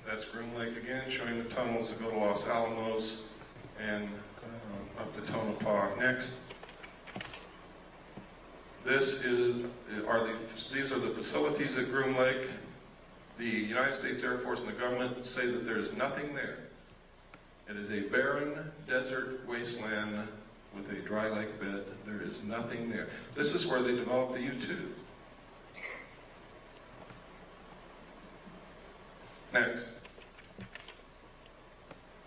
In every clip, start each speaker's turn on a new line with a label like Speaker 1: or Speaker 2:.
Speaker 1: That's Groom Lake again, showing the tunnels that go to Los Alamos and up to Tonopah. Next. These are the facilities at Groom Lake. The United States Air Force and the government say that there is nothing there. It is a barren desert wasteland with a dry lake bed. There is nothing there. This is where they developed the U-2. Next.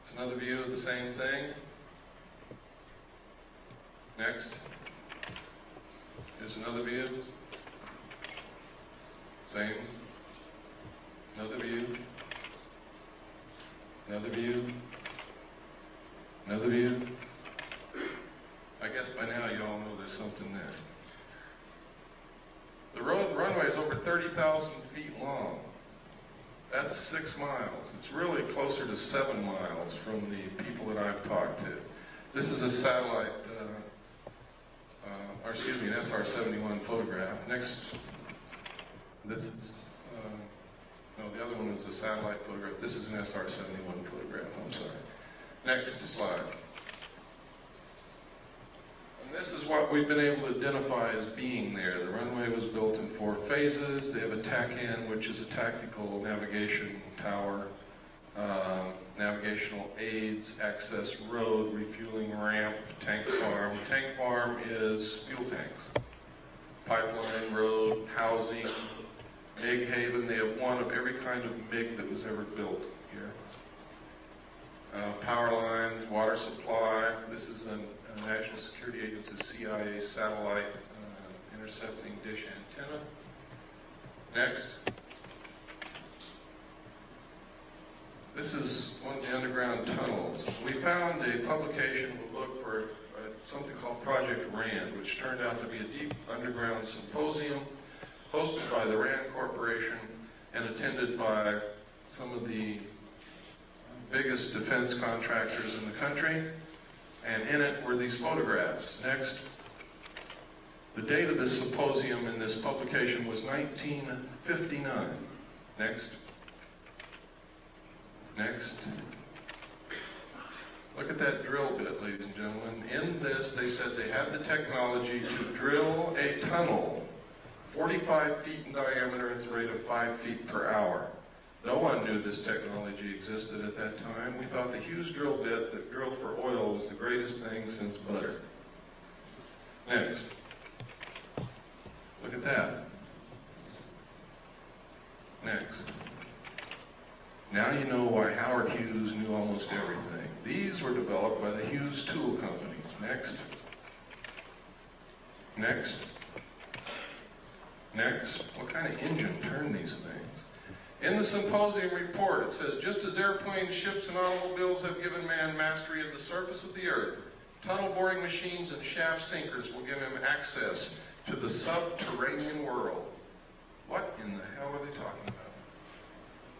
Speaker 1: It's another view of the same thing. Next. Here's another view. Same. Another view. Another view. Another view. I guess by now you all know there's something there. The runway is over 30,000 feet long. That's 6 miles. It's really closer to 7 miles from the people that I've talked to. This is a satellite, an SR-71 photograph. Next, this is, no, the other one is a satellite photograph. This is an SR-71 photograph, I'm sorry. Next slide. And this is what we've been able to identify as being there. The runway was built in 4 phases. They have a TACAN, which is a tactical navigation tower, navigational aids, access road, refueling ramp, tank farm. Tank farm is fuel tanks. Pipeline, road, housing, MiG haven. They have one of every kind of MiG that was ever built here. Power lines, water supply. This is a National Security Agency, CIA satellite intercepting dish antenna. Next. This is one of the underground tunnels. We found a publication to look for something called Project RAND, which turned out to be a deep underground symposium hosted by the RAND Corporation and attended by some of the biggest defense contractors in the country. And in it were these photographs. Next. The date of this symposium in this publication was 1959. Next. Next. Look at that drill bit, ladies and gentlemen. In this, they said they had the technology to drill a tunnel 45 feet in diameter at the rate of 5 feet per hour. No one knew this technology existed at that time. We thought the Hughes drill bit that drilled for oil was the greatest thing since butter. Next. Look at that. Next. Now you know why Howard Hughes knew almost everything. These were developed by the Hughes Tool Company. Next. Next. Next. What kind of engine turned these things? In the symposium report, it says, just as airplanes, ships, and automobiles have given man mastery of the surface of the earth, tunnel boring machines and shaft sinkers will give him access to the subterranean world. What in the hell are they talking about?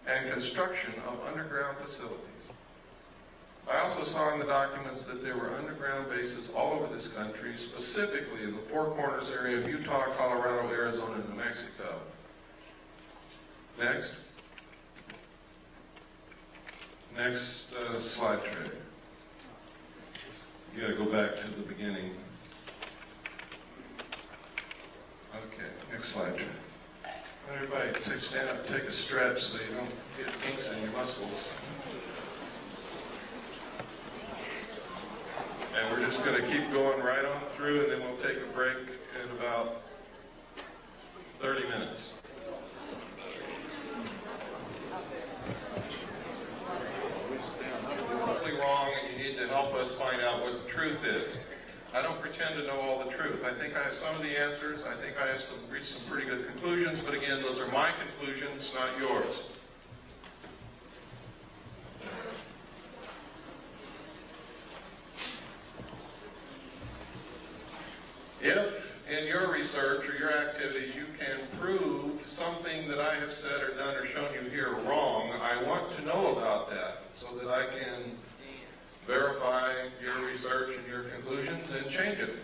Speaker 1: And construction of underground facilities. I also saw in the documents that there were underground bases all over this country, specifically in the Four Corners area of Utah, Colorado, Arizona, and New Mexico. Next. Next slide tray. You got to go back to the beginning. Okay, next slide tray. Everybody stand up, take a stretch so you don't get kinks in your muscles. And we're just going to keep going right on through, and then we'll take a break in about 30 minutes. Totally wrong, and you need to help us find out what the truth is. I don't pretend to know all the truth. I think I have some of the answers. I think I have reached some pretty good conclusions, but again, those are my conclusions, not yours. If in your research or your activities you can prove something that I have said or done or shown you here wrong, I want to know about that so that I can verify your research and your conclusions and change it.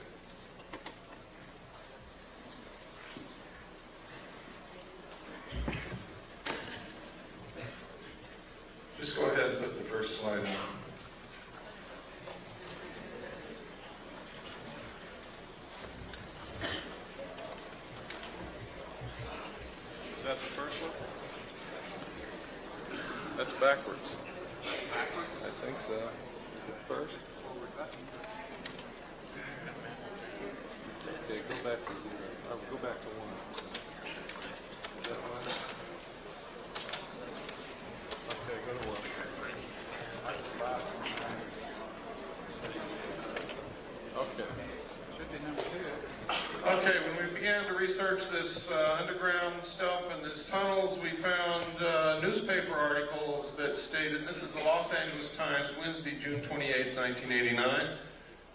Speaker 1: Just go ahead and put the first slide on. Is that the first one? That's backwards. Backwards? I think so. Is it first? Okay, go back to 0. Oh, go back to 1. Is that 1? Okay, go to 1. That's the last one. Okay. Should be number 2. Okay, when we began to research this underground stuff and these tunnels, we found newspaper articles that stated, this is the Los Angeles Times, Wednesday, June 28, 1989,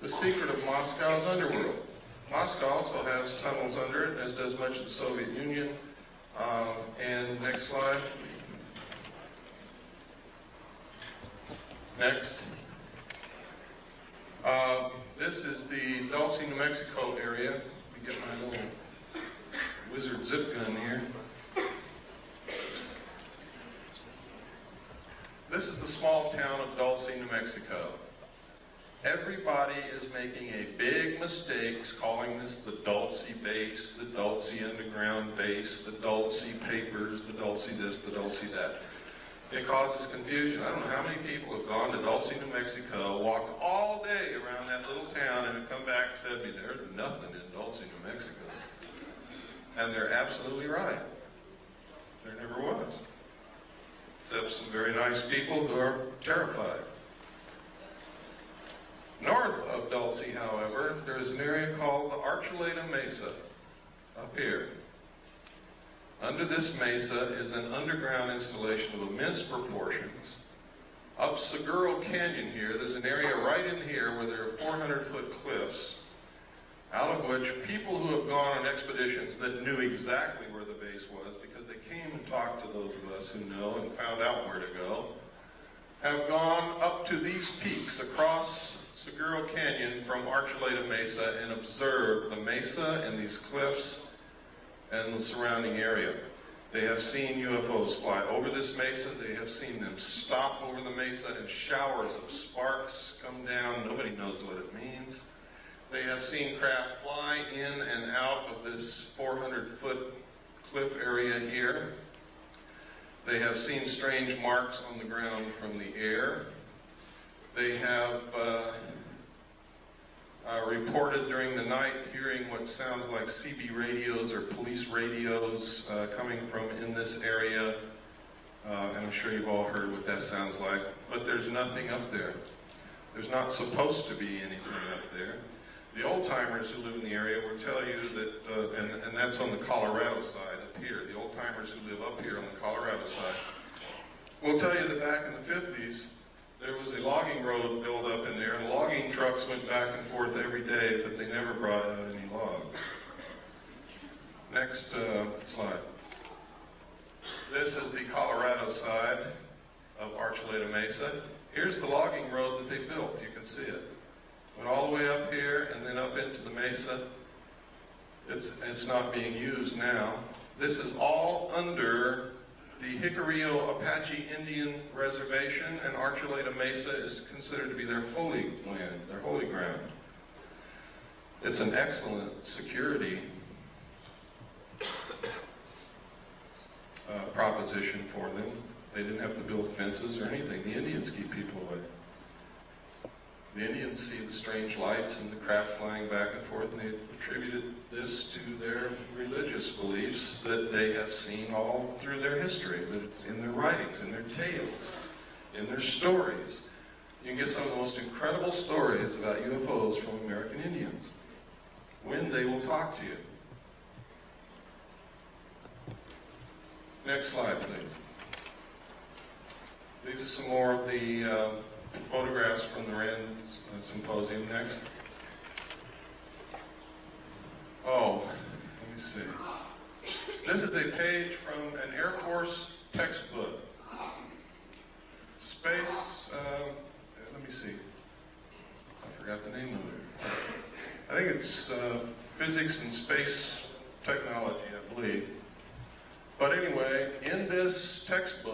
Speaker 1: the secret of Moscow's underworld. Moscow also has tunnels under it, as does much of the Soviet Union. And next slide. Next. This is the Dulce, New Mexico area. Let me get my little wizard zip gun here. This is the small town of Dulce, New Mexico. Everybody is making a big mistake calling this the Dulce base, the Dulce underground base, the Dulce papers, the Dulce this, the Dulce that. It causes confusion. I don't know how many people have gone to Dulce, New Mexico, walked all day around that little town, and have come back and said, there's nothing in Dulce, New Mexico. And they're absolutely right. There never was. Except some very nice people who are terrified. North of Dulce, however, there is an area called the Archuleta Mesa, up here. Under this mesa is an underground installation of immense proportions. Up Seguro Canyon here, there's an area right in here where there are 400-foot cliffs, out of which people who have gone on expeditions that knew exactly where the base was, because they came and talked to those of us who know and found out where to go, have gone up to these peaks across Seguro Canyon from Archuleta Mesa and observed the mesa and these cliffs and the surrounding area. They have seen UFOs fly over this mesa. They have seen them stop over the mesa and showers of sparks come down. Nobody knows what it means. They have seen craft fly in and out of this 400-foot cliff area here. They have seen strange marks on the ground from the air. They have reported during the night hearing what sounds like CB radios or police radios coming from in this area. And I'm sure you've all heard what that sounds like. But there's nothing up there. There's not supposed to be anything up there. The old-timers who live in the area will tell you that, and that's on the Colorado side up here, the old-timers who live up here on the Colorado side, will tell you that back in the 50s, there was a logging road built up in there, and logging trucks went back and forth every day, but they never brought out any logs. Next slide. This is the Colorado side of Archuleta Mesa. Here's the logging road that they built. You can see it. Went all the way up here and then up into the mesa. It's not being used now. This is all under the Jicarilla Apache Indian Reservation, and Archuleta Mesa is considered to be their holy land, their holy ground. It's an excellent security proposition for them. They didn't have to build fences or anything. The Indians keep people away. The Indians see the strange lights and the craft flying back and forth, and they attributed this to their religious beliefs that they have seen all through their history, that it's in their writings, in their tales, in their stories. You can get some of the most incredible stories about UFOs from American Indians, when they will talk to you. Next slide, please. These are some more of the photographs from the RAND symposium. Next. Oh, let me see. This is a page from an Air Force textbook. Space, let me see. I forgot the name of it. I think it's Physics and Space Technology, I believe. But anyway, in this textbook,